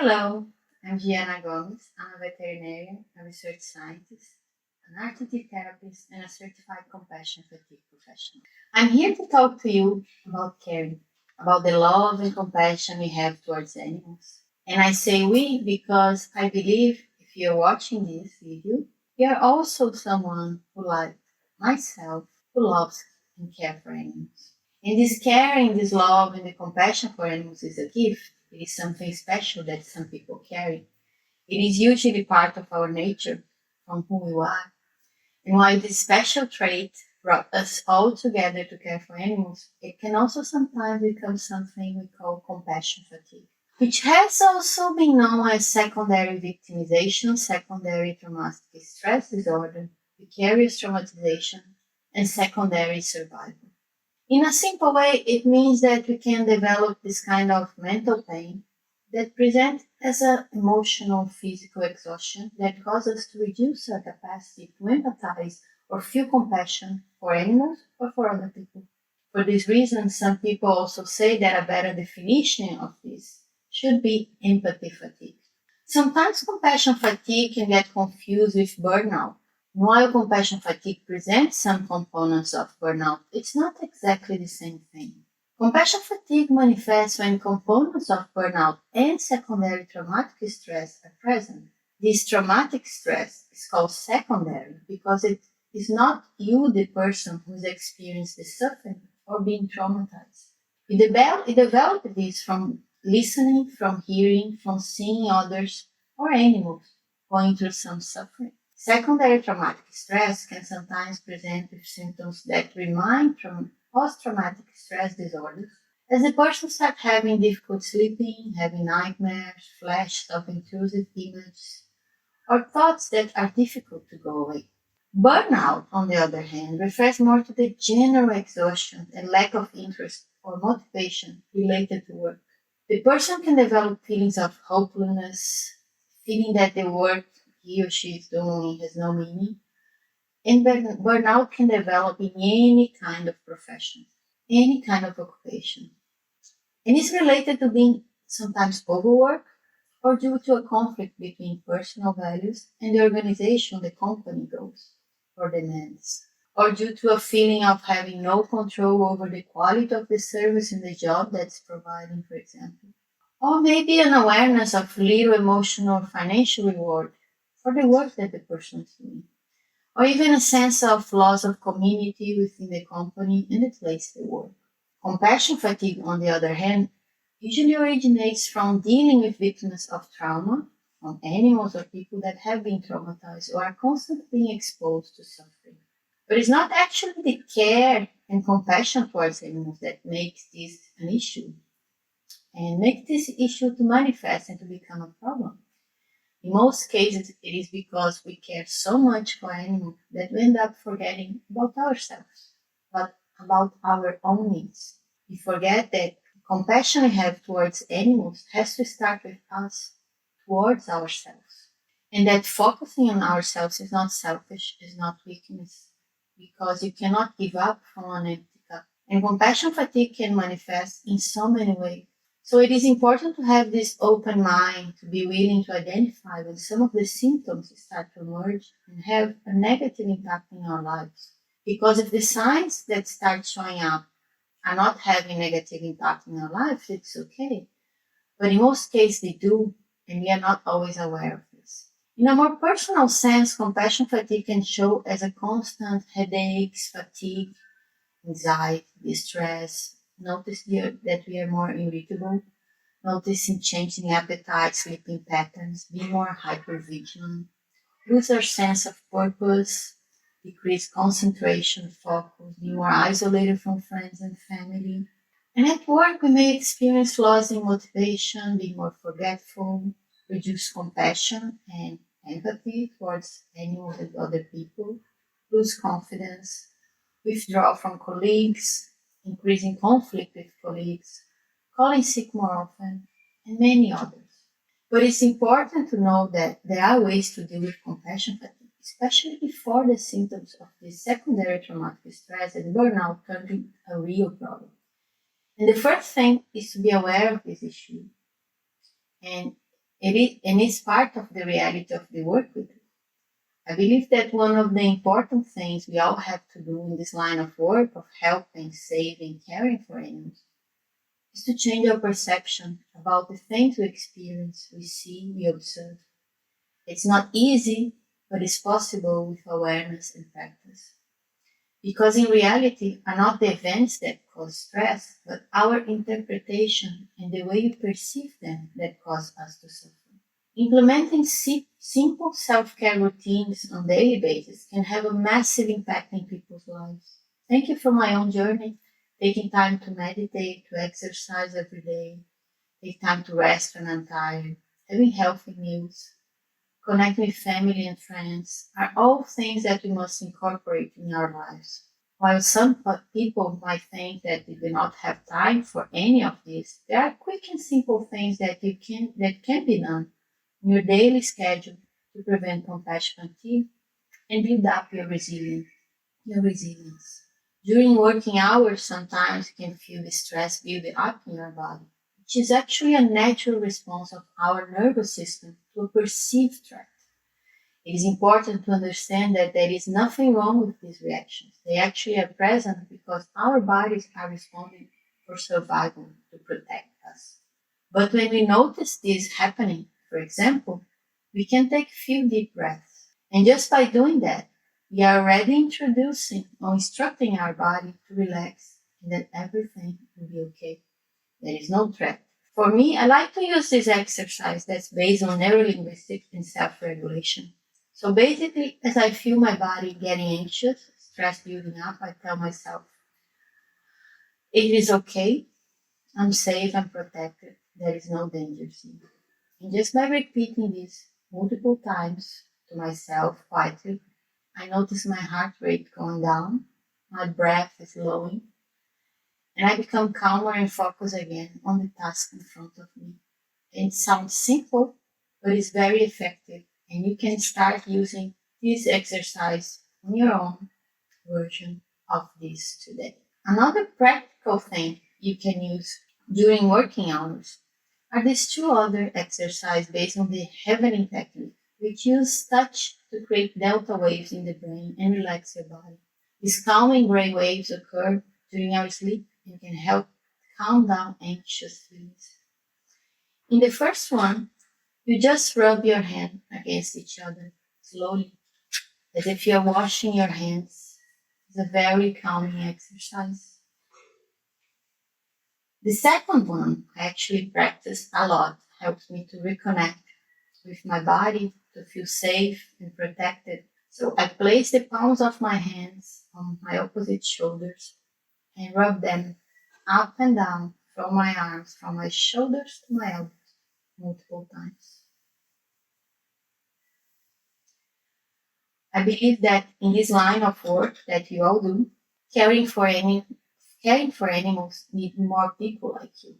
Hello, I'm Gina Gomes. I'm a veterinarian, a research scientist, an RTT therapist, and a certified compassion fatigue professional. I'm here to talk to you about caring, about the love and compassion we have towards animals. And I say we because I believe if you're watching this video, you're also someone who, like myself, who loves and cares for animals. And this caring, this love, and the compassion for animals is a gift. It is something special that some people carry. It is usually part of our nature, from who we are. And while this special trait brought us all together to care for animals, it can also sometimes become something we call compassion fatigue, which has also been known as secondary victimization, secondary traumatic stress disorder, vicarious traumatization, and secondary survival. In a simple way, it means that we can develop this kind of mental pain that presents as an emotional, physical exhaustion that causes us to reduce our capacity to empathize or feel compassion for animals or for other people. For this reason, some people also say that a better definition of this should be empathy fatigue. Sometimes compassion fatigue can get confused with burnout. While compassion fatigue presents some components of burnout, it's not exactly the same thing. Compassion fatigue manifests when components of burnout and secondary traumatic stress are present. This traumatic stress is called secondary because it is not you, the person, who's experienced the suffering or being traumatized. You develop this from listening, from hearing, from seeing others or animals going through some suffering. Secondary traumatic stress can sometimes present with symptoms that remind from post-traumatic stress disorders, as the person starts having difficulty sleeping, having nightmares, flashes of intrusive images, or thoughts that are difficult to go away. Burnout, on the other hand, refers more to the general exhaustion and lack of interest or motivation related to work. The person can develop feelings of hopelessness, feeling that the work he or she is doing has no meaning, and burnout can develop in any kind of profession, any kind of occupation. And it's related to being sometimes overworked or due to a conflict between personal values and the organization the company goes or demands, or due to a feeling of having no control over the quality of the service in the job that's providing, for example. Or maybe an awareness of little emotional or financial reward for the work that the person is doing. Or even a sense of loss of community within the company and the place they work. Compassion fatigue, on the other hand, usually originates from dealing with victims of trauma, from animals or people that have been traumatized or are constantly being exposed to suffering. But it's not actually the care and compassion towards animals that makes this an issue and make this issue to manifest and to become a problem. In most cases, it is because we care so much for animals that we end up forgetting about ourselves, but about our own needs. We forget that compassion we have towards animals has to start with us, towards ourselves. And that focusing on ourselves is not selfish, is not weakness, because you cannot give up from an empty cup. And compassion fatigue can manifest in so many ways. So it is important to have this open mind, to be willing to identify when some of the symptoms start to emerge and have a negative impact in our lives. Because if the signs that start showing up are not having negative impact in our lives, it's okay. But in most cases they do, and we are not always aware of this. In a more personal sense, compassion fatigue can show as a constant headaches, fatigue, anxiety, distress. Notice here that we are more irritable, noticing changing appetite, sleeping patterns, be more hypervigilant, lose our sense of purpose, decrease concentration, focus, be more isolated from friends and family. And at work, we may experience loss in motivation, be more forgetful, reduce compassion and empathy towards animals and other people, lose confidence, withdraw from colleagues, increasing conflict with colleagues, calling sick more often, and many others. But it's important to know that there are ways to deal with compassion fatigue, especially before the symptoms of this secondary traumatic stress and burnout turn into a real problem. And the first thing is to be aware of this issue. And And it's part of the reality of the work we do. I believe that one of the important things we all have to do in this line of work of helping, saving, caring for animals is to change our perception about the things we experience, we see, we observe. It's not easy, but it's possible with awareness and practice. Because in reality are not the events that cause stress, but our interpretation and the way we perceive them that cause us to suffer. Implementing simple self-care routines on a daily basis can have a massive impact in people's lives. Thank you for my own journey, taking time to meditate, to exercise every day, take time to rest when I'm tired, having healthy meals, connecting with family and friends are all things that we must incorporate in our lives. While some people might think that they do not have time for any of this, there are quick and simple things that can be done in your daily schedule to prevent compassion fatigue and build up your resilience. During working hours, sometimes you can feel the stress building up in your body, which is actually a natural response of our nervous system to a perceived threat. It is important to understand that there is nothing wrong with these reactions. They actually are present because our bodies are responding for survival to protect us. But when we notice this happening, for example, we can take a few deep breaths. And just by doing that, we are already introducing or instructing our body to relax and that everything will be okay. There is no threat. For me, I like to use this exercise that's based on neurolinguistics and self-regulation. So basically, as I feel my body getting anxious, stress building up, I tell myself, it is okay, I'm safe and protected, there is no danger here. And just by repeating this multiple times to myself quietly, I notice my heart rate going down, my breath is slowing, and I become calmer and focused again on the task in front of me. It sounds simple, but it's very effective, and you can start using this exercise on your own version of this today. Another practical thing you can use during working hours are these two other exercises based on the Heavening technique, which use touch to create delta waves in the brain and relax your body. These calming gray waves occur during our sleep and can help calm down anxious feelings. In the first one, you just rub your hand against each other slowly, as if you're washing your hands. It's a very calming exercise. The second one I actually practice a lot, helps me to reconnect with my body, to feel safe and protected. So I place the palms of my hands on my opposite shoulders and rub them up and down from my arms, from my shoulders to my elbows, multiple times. I believe that in this line of work that you all do, caring for any caring for animals need more people like you.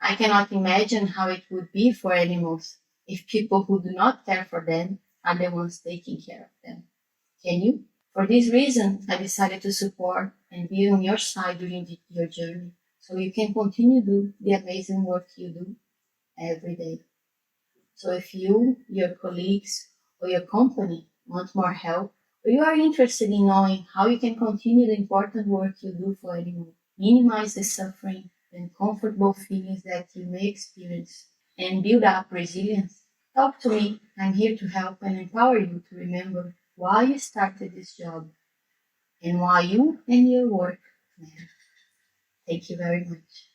I cannot imagine how it would be for animals if people who do not care for them are the ones taking care of them. Can you? For this reason, I decided to support and be on your side during your journey so you can continue to do the amazing work you do every day. So if you, your colleagues, or your company want more help, or you are interested in knowing how you can continue the important work you do for animals, minimize the suffering and uncomfortable feelings that you may experience, and build up resilience, talk to me. I'm here to help and empower you to remember why you started this job and why you and your work matter. Thank you very much.